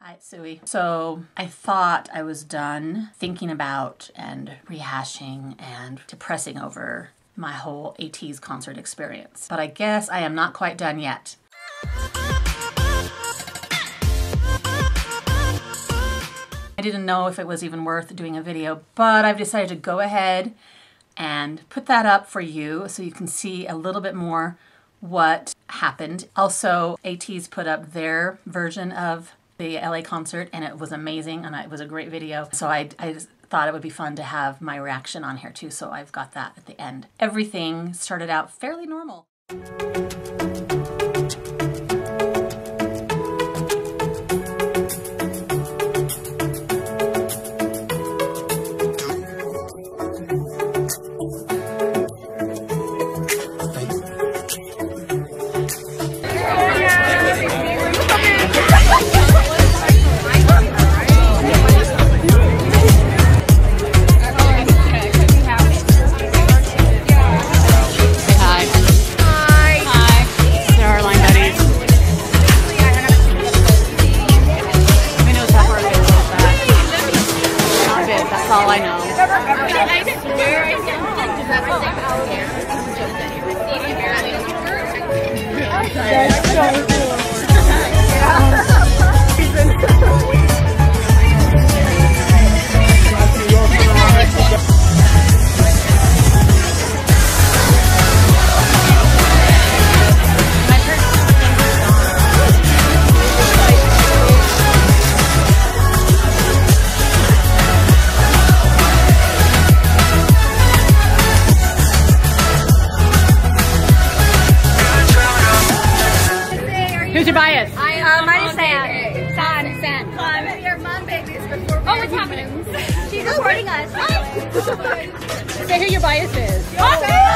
Hi, Suey. So I thought I was done thinking about and rehashing and depressing over my whole ATEEZ concert experience. But I guess I am not quite done yet. I didn't know if it was even worth doing a video, but I've decided to go ahead and put that up for you so you can see a little bit more what happened. Also, ATEEZ put up their version of the LA concert and it was amazing and it was a great video. So I just thought it would be fun to have my reaction on here too, so I've got that at the end. Everything started out fairly normal. All I know. Who's your bias? Mine is Sam. Sam. Your mom babies before. Oh, what's happening? She's recording us. Say who your bias is. Woohoo!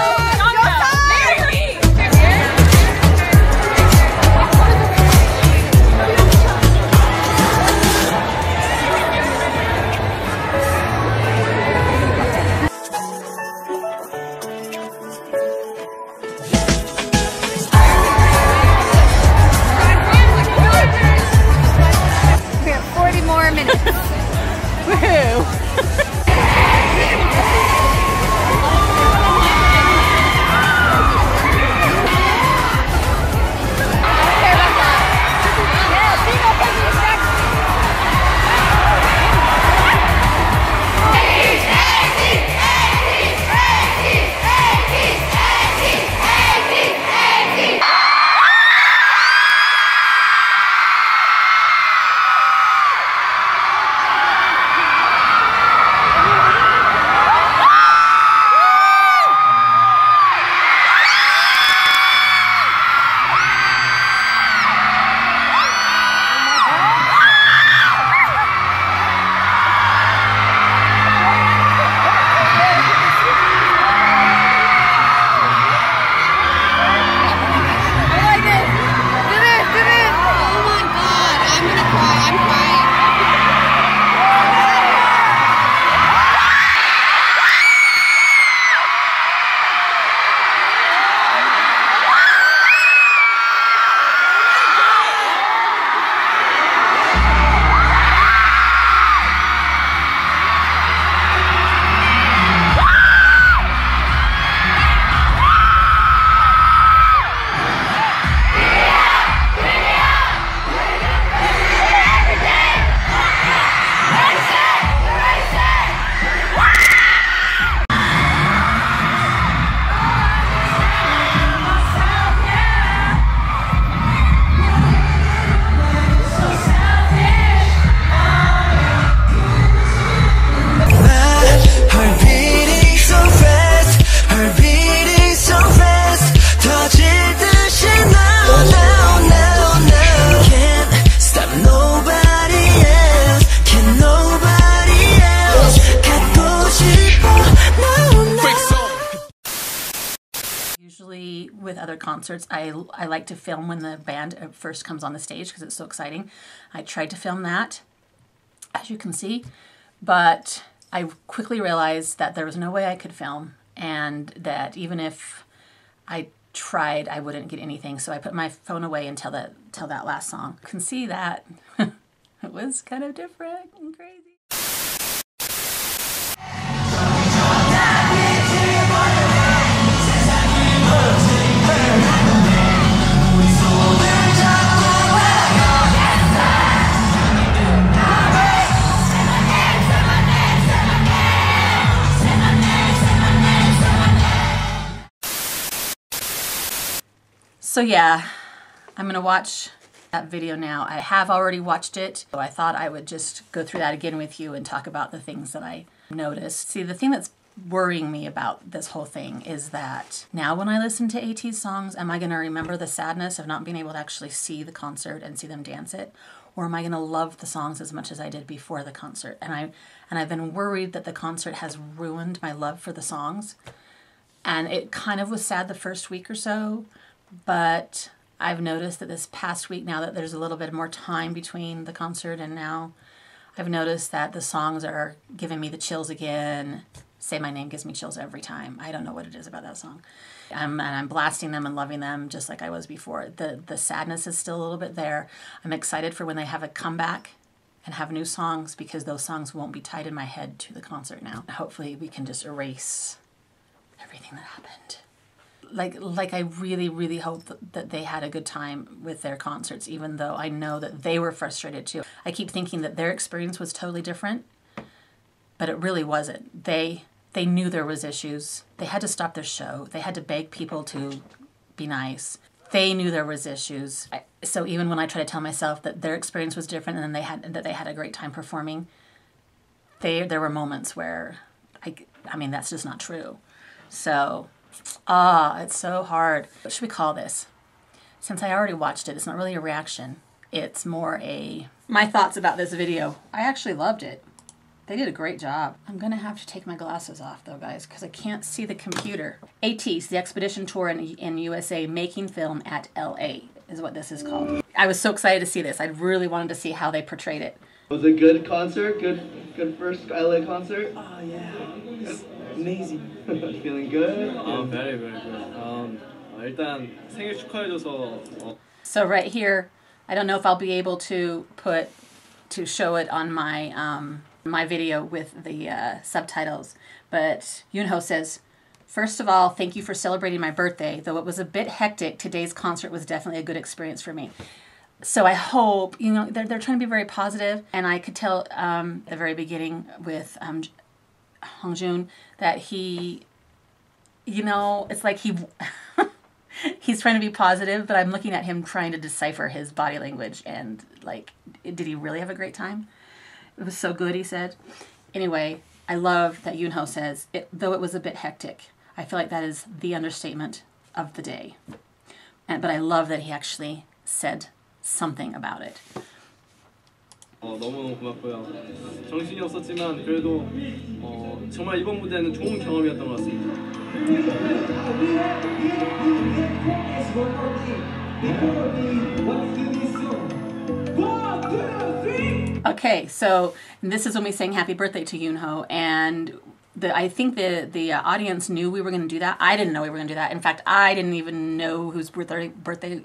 Usually with other concerts, I like to film when the band first comes on the stage because it's so exciting. I tried to film that, as you can see, but I quickly realized that there was no way I could film and that even if I tried, I wouldn't get anything. So I put my phone away until that last song. You can see that it was kind of different and crazy. So yeah, I'm gonna watch that video now. I have already watched it, so I thought I would just go through that again with you and talk about the things that I noticed. See, the thing that's worrying me about this whole thing is that now when I listen to ATEEZ songs, am I gonna remember the sadness of not being able to actually see the concert and see them dance it? Or am I gonna love the songs as much as I did before the concert? And I've been worried that the concert has ruined my love for the songs. And it kind of was sad the first week or so, but I've noticed that this past week, now that there's a little bit more time between the concert and now, I've noticed that the songs are giving me the chills again. Say My Name gives me chills every time. I don't know what it is about that song. And I'm blasting them and loving them just like I was before. The sadness is still a little bit there. I'm excited for when they have a comeback and have new songs, because those songs won't be tied in my head to the concert now. Hopefully we can just erase everything that happened. Like I really, really hope that they had a good time with their concerts, even though I know that they were frustrated too. I keep thinking that their experience was totally different, but it really wasn't. They knew there was issues. They had to stop their show. They had to beg people to be nice. They knew there was issues. So even when I try to tell myself that their experience was different and that they had a great time performing, there were moments where I mean that's just not true. So. It's so hard. What should we call this? Since I already watched it, it's not really a reaction. It's more my thoughts about this video. I actually loved it. They did a great job. I'm gonna have to take my glasses off though, guys, because I can't see the computer. ATEEZ, the Expedition Tour in USA, making film at LA is what this is called. I was so excited to see this. I really wanted to see how they portrayed it. Was it a good concert? Good first LA concert? Oh yeah, it's amazing. Feeling good? Very very good. 일단 생일 축하해줘서. So right here, I don't know if I'll be able to show it on my my video with the subtitles, but Yoonho says, "First of all, thank you for celebrating my birthday. Though it was a bit hectic, today's concert was definitely a good experience for me." So I hope, you know, they're trying to be very positive, and I could tell at the very beginning with Hongjun that he, you know, it's like he's trying to be positive, but I'm looking at him trying to decipher his body language and like, did he really have a great time? It was so good, he said. Anyway, I love that Yoonho says, though it was a bit hectic. I feel like that is the understatement of the day. But I love that he actually said something about it. 너무 고맙고요. 정신이 없었지만 그래도 정말 이번 무대는 좋은 경험이었던 것 같습니다. Okay, so this is when we sang Happy Birthday to Yoonho, and I think the audience knew we were going to do that. I didn't know we were going to do that. In fact, I didn't even know whose birthday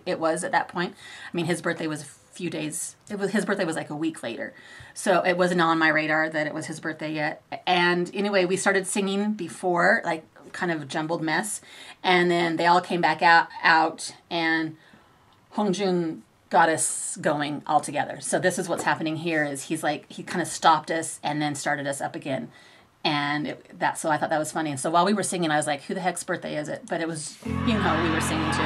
it was at that point. I mean, his birthday was a few days. His birthday was like a week later, so it wasn't on my radar that it was his birthday yet. And anyway, we started singing before, like kind of a jumbled mess, and then they all came back out, and Hongjun got us going all together. So this is what's happening here. Is he kind of stopped us and then started us up again. And so I thought that was funny. And so while we were singing, I was like, who the heck's birthday is it? But it was, you know, we were singing too.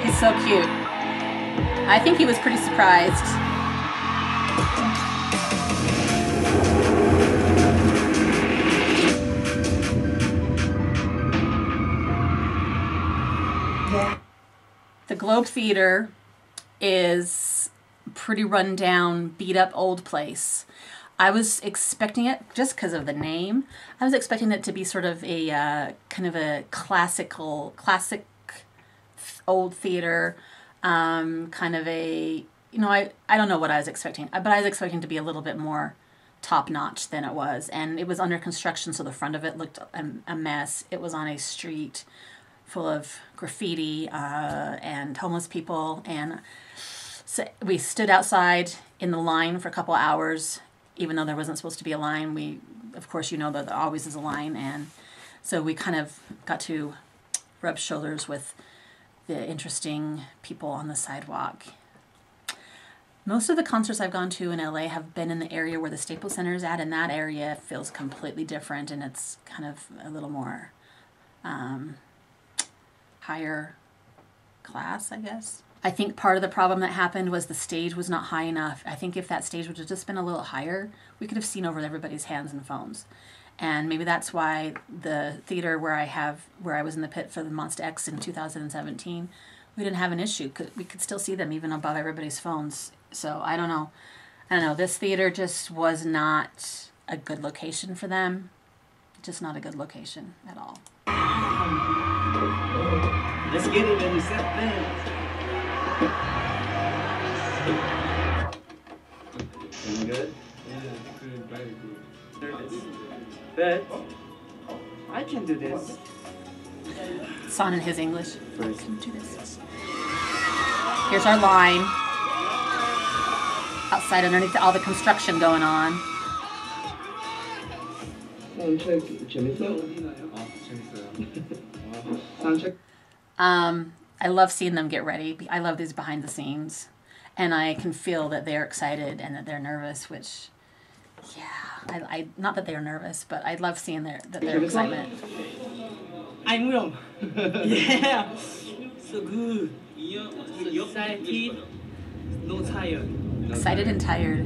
He's so cute. I think he was pretty surprised. The Globe Theater is a pretty run down, beat up old place. I was expecting it, just because of the name, I was expecting it to be sort of a kind of a classic old theater, kind of a, you know, I don't know what I was expecting, but I was expecting to be a little bit more top notch than it was. And it was under construction, so the front of it looked a mess. It was on a street full of graffiti and homeless people. And so we stood outside in the line for a couple hours, even though there wasn't supposed to be a line. Of course, you know that there always is a line. And so we kind of got to rub shoulders with the interesting people on the sidewalk. Most of the concerts I've gone to in LA have been in the area where the Staples Center is at, and that area feels completely different, and it's kind of a little more higher class, I guess. I think part of the problem that happened was the stage was not high enough. I think if that stage would have just been a little higher, we could have seen over everybody's hands and phones. And maybe that's why the theater where I was in the pit for the Monster X in 2017, we didn't have an issue. We could still see them even above everybody's phones. So I don't know. This theater just was not a good location for them. Just not a good location at all. Let's get it in the set dance. Feeling good? Yeah, good, very good. But I can do this. Son in his English. Can you do this? Here's our line. Outside underneath all the construction going on. Sound check. 재밌어? 재밌어요. Sound check. I love seeing them get ready. I love these behind the scenes. And I can feel that they're excited and that they're nervous, which, yeah, I not that they're nervous, but I love seeing their excitement. I'm Will. Yeah. So good. Excited. No tired. Excited and tired.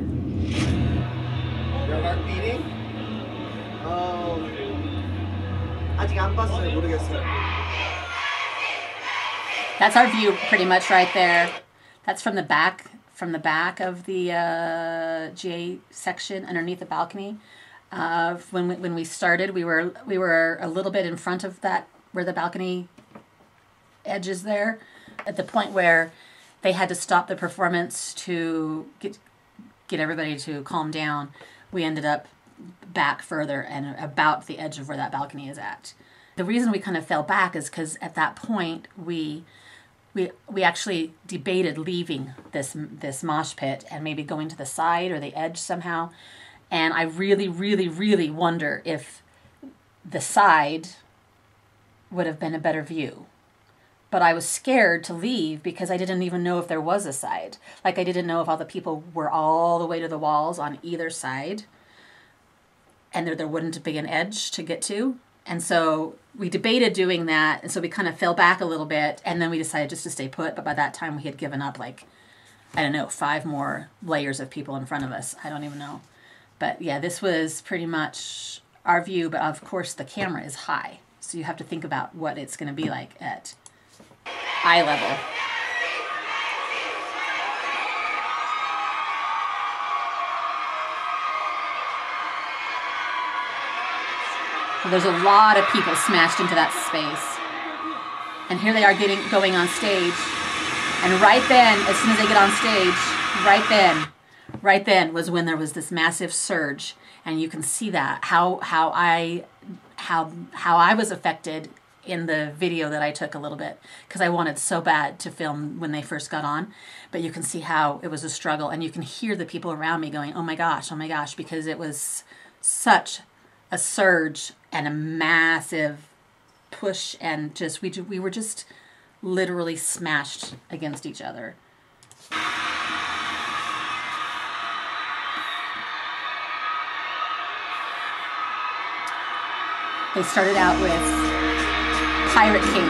Your heart beating? 아직 안 봤어요. 모르겠어요. That's our view pretty much right there. That's from the back of the GA section underneath the balcony. When we started, we were a little bit in front of that where the balcony edge is there, at the point where they had to stop the performance to get everybody to calm down. We ended up back further and about the edge of where that balcony is at. The reason we kind of fell back is because at that point we actually debated leaving this mosh pit and maybe going to the side or the edge somehow. And I really, really, really wonder if the side would have been a better view. But I was scared to leave because I didn't even know if there was a side. Like, I didn't know if all the people were all the way to the walls on either side and there wouldn't be an edge to get to. And so we debated doing that, and so we kind of fell back a little bit, and then we decided just to stay put. But by that time, we had given up, like, I don't know, 5 more layers of people in front of us. I don't even know. But yeah, this was pretty much our view, but of course the camera is high. So you have to think about what it's going to be like at eye level. So there's a lot of people smashed into that space. And here they are going on stage. And right then, as soon as they get on stage, right then was when there was this massive surge. And you can see that, how I was affected in the video that I took a little bit, because I wanted so bad to film when they first got on. But you can see how it was a struggle, and you can hear the people around me going, oh my gosh, because it was such a surge and a massive push, and just we were just literally smashed against each other. They started out with Pirate King.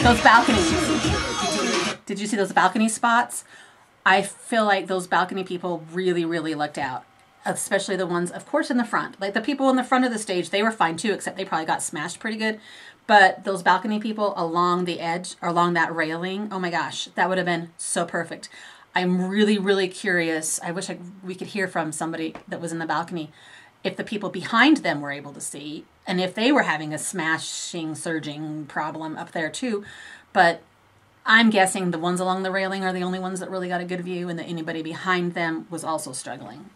Those balconies. Did you see those balcony spots? I feel like those balcony people really, really lucked out. Especially the ones, of course, in the front. Like the people in the front of the stage, they were fine too, except they probably got smashed pretty good. But those balcony people along the edge, or along that railing, oh my gosh, that would have been so perfect. I'm really, really curious. I wish we could hear from somebody that was in the balcony if the people behind them were able to see and if they were having a smashing, surging problem up there too. But I'm guessing the ones along the railing are the only ones that really got a good view, and that anybody behind them was also struggling.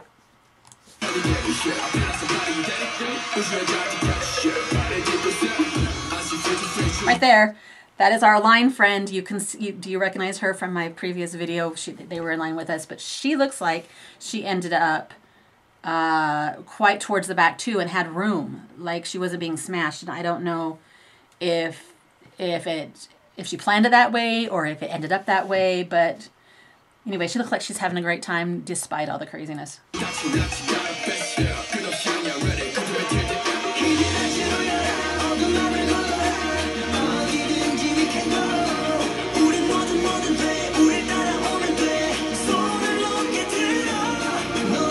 Right there, that is our line friend. You can see, do you recognize her from my previous video? They were in line with us, but she looks like she ended up quite towards the back too and had room, like she wasn't being smashed. And I don't know if she planned it that way or if it ended up that way, but anyway, she looks like she's having a great time despite all the craziness.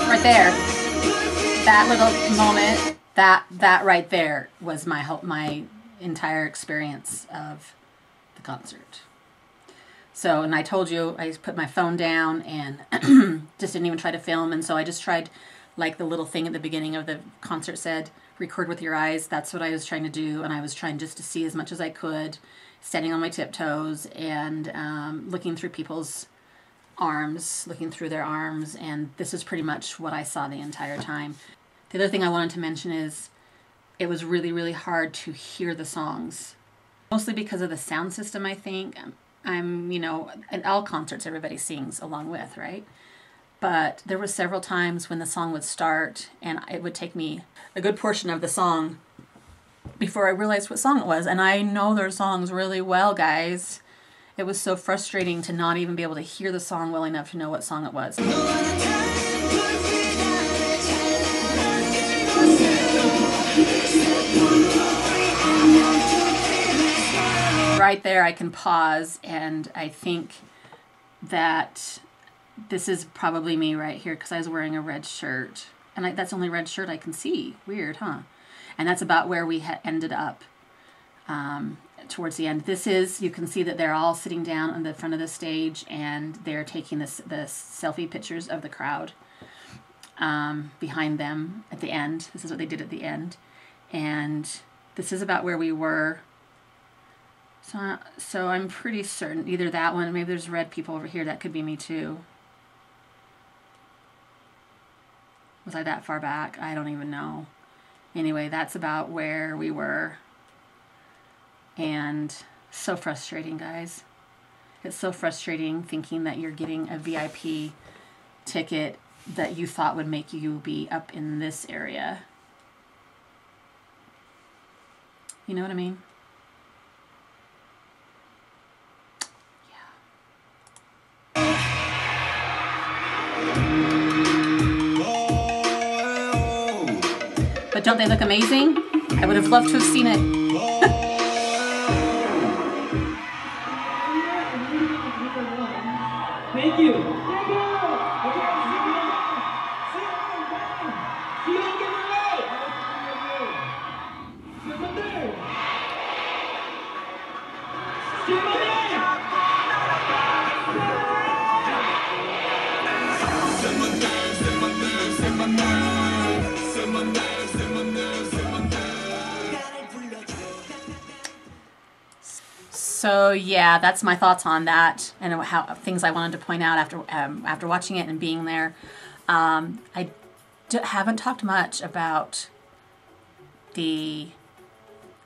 Right there, that little moment, that right there was my entire experience of the concert. So, and I told you, I put my phone down and just didn't even try to film. And so I just tried, like the little thing at the beginning of the concert said, record with your eyes. That's what I was trying to do. And I was trying just to see as much as I could, standing on my tiptoes and looking through people's arms, looking through their arms. And this is pretty much what I saw the entire time. The other thing I wanted to mention is it was really, really hard to hear the songs. Mostly because of the sound system, I think. You know, at all concerts everybody sings along with, right? But there were several times when the song would start and it would take me a good portion of the song before I realized what song it was. And I know their songs really well, guys. It was so frustrating to not even be able to hear the song well enough to know what song it was. Right there I can pause, and I think that this is probably me right here because I was wearing a red shirt. And that's the only red shirt I can see. Weird, huh? And that's about where we ended up towards the end. This is, you can see that they're all sitting down on the front of the stage and they're taking the selfie pictures of the crowd behind them at the end. This is what they did at the end. And this is about where we were. So I'm pretty certain either that one, maybe there's red people over here. That could be me too. Was I that far back? I don't even know. Anyway, that's about where we were. And so frustrating, guys. It's so frustrating thinking that you're getting a VIP ticket that you thought would make you be up in this area. You know what I mean? But don't they look amazing? I would have loved to have seen it. Thank you. So yeah, that's my thoughts on that and how things I wanted to point out after watching it and being there. I haven't talked much about the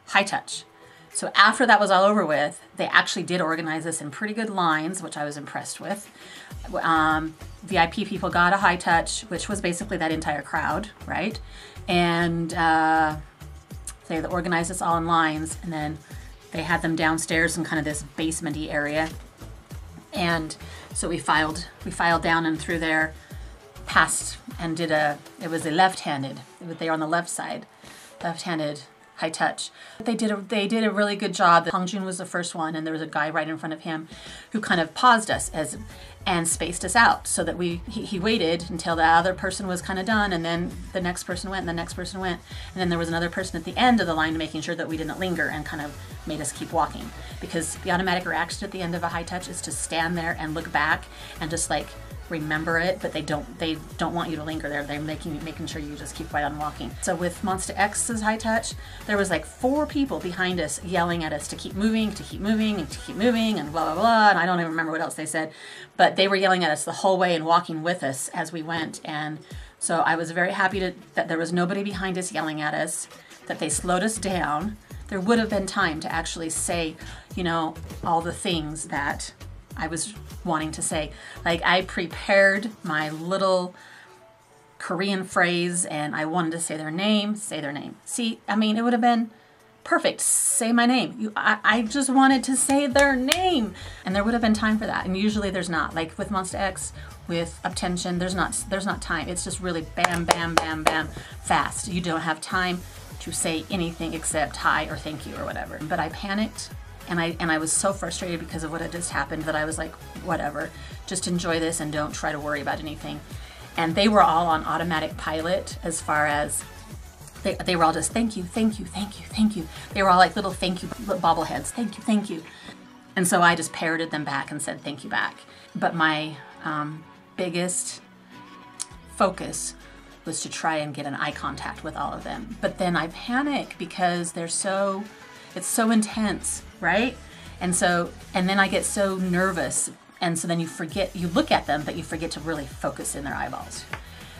high touch. So after that was all over with, they actually did organize this in pretty good lines, which I was impressed with. VIP people got a high touch, which was basically that entire crowd, right? And they organized this all in lines, and then they had them downstairs in kind of this basement-y area. And so we filed down and through there, passed and did it was a left-handed, they were on the left side, left-handed high touch. They did a really good job. Hongjun was the first one, and there was a guy right in front of him who kind of paused us and spaced us out so that he waited until the other person was kind of done, and then the next person went, and the next person went, and then there was another person at the end of the line making sure that we didn't linger and kind of made us keep walking, because the automatic reaction at the end of a high touch is to stand there and look back and just like remember it, but they don't want you to linger there. They're making sure you just keep right on walking. So with Monsta X's high touch, there was like 4 people behind us yelling at us to keep moving, to keep moving, and to keep moving, and blah, blah, blah, and I don't even remember what else they said, but they were yelling at us the whole way and walking with us as we went. And so I was very happy that there was nobody behind us yelling at us, that they slowed us down. There would have been time to actually say, you know, all the things that I was wanting to say. Like, I prepared my little Korean phrase, and I wanted to say their name, See, I mean, it would have been perfect. Say my name. I just wanted to say their name, and there would have been time for that. And usually there's not. Like with Monsta X, with Uptension, there's not time. It's just really bam, bam, bam, bam, fast. You don't have time to say anything except hi or thank you or whatever. But I panicked. And I was so frustrated because of what had just happened that I was like, whatever, just enjoy this and don't try to worry about anything. And they were all on automatic pilot as far as, they were all just thank you, thank you, thank you, thank you. They were all like little thank you bobbleheads, thank you, thank you. And so I just parroted them back and said thank you back. But my biggest focus was to try and get an eye contact with all of them. But then I panic because it's so intense, right? And then I get so nervous, and so then you look at them, but you forget to really focus in their eyeballs.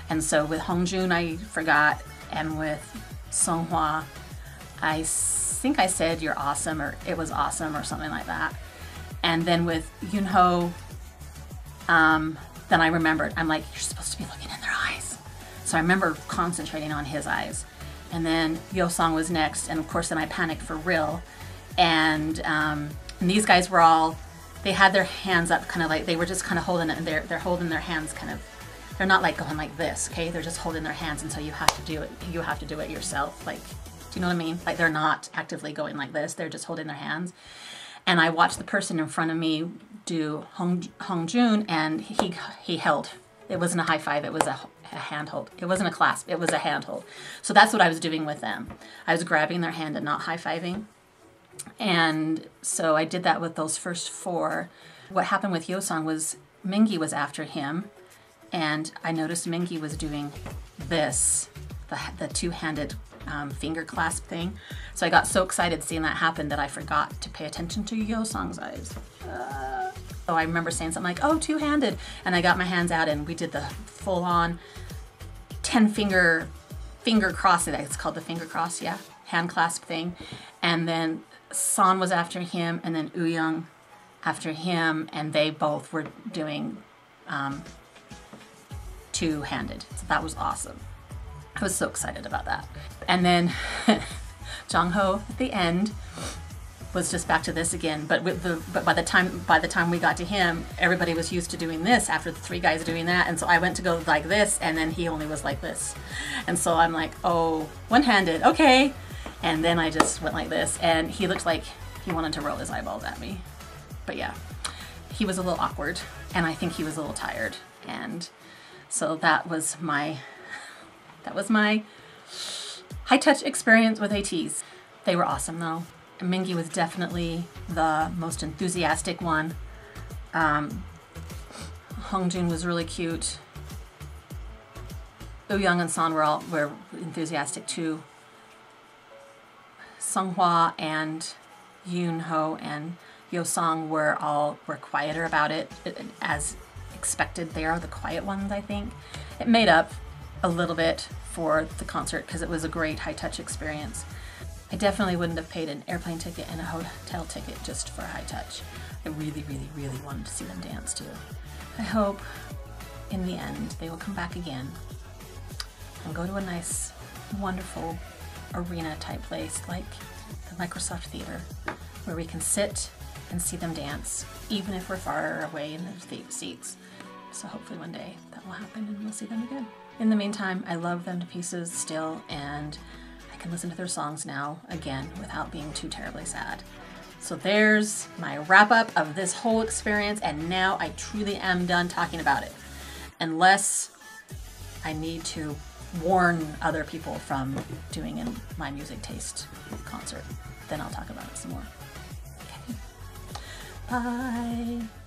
And so with Hongjun, I forgot, and with Songhwa, I think I said you're awesome, or it was awesome, or something like that. And then with Yunho, then I remembered, I'm like, you're supposed to be looking in their eyes. So I remember concentrating on his eyes. And then Yeosang was next, and of course then I panicked for real. And these guys were all, they had their hands up, kind of like, they were just kind of holding it, and they're holding their hands kind of, they're not like going like this, okay? They're just holding their hands, and so you have to do it yourself. Like, do you know what I mean? Like, they're not actively going like this, they're just holding their hands. And I watched the person in front of me do Hongjun, and he held. It wasn't a high five, it was a handhold. It wasn't a clasp, it was a handhold. So that's what I was doing with them. I was grabbing their hand and not high-fiving. And so I did that with those first 4. What happened with Yeosang was Mingi was after him, and I noticed Mingi was doing this, the two-handed finger clasp thing. So I got so excited seeing that happen that I forgot to pay attention to Yeosang's eyes. So I remember saying something like, oh, two-handed, and I got my hands out and we did the full-on 10-finger cross, it's called the finger cross, yeah, hand clasp thing. And then San was after him, and then Uyang after him, and they both were doing two-handed. So that was awesome. I was so excited about that. And then Jongho at the end was just back to this again, but by the time we got to him, everybody was used to doing this after the 3 guys doing that, and so I went to go like this, and then he only was like this, and so I'm like, oh, one-handed, okay, and then I just went like this, and he looked like he wanted to roll his eyeballs at me, but yeah, he was a little awkward, and I think he was a little tired, and so that was my high-touch experience with ATEEZ. They were awesome though. Mingi was definitely the most enthusiastic one. Hongjun was really cute. Uyang and San were enthusiastic too. Songhwa and Yunho and Yeosang were quieter about it, as expected. They are the quiet ones, I think. It made up a little bit for the concert because it was a great high-touch experience. I definitely wouldn't have paid an airplane ticket and a hotel ticket just for a high touch. I really, really, really wanted to see them dance too. I hope in the end they will come back again and go to a nice, wonderful arena type place like the Microsoft Theater, where we can sit and see them dance, even if we're far away in the seats. So hopefully one day that will happen and we'll see them again. In the meantime, I love them to pieces still, and I can listen to their songs now again without being too terribly sad. So there's my wrap up of this whole experience, and now I truly am done talking about it. Unless I need to warn other people from doing a My Music Taste concert, then I'll talk about it some more. Okay. Bye.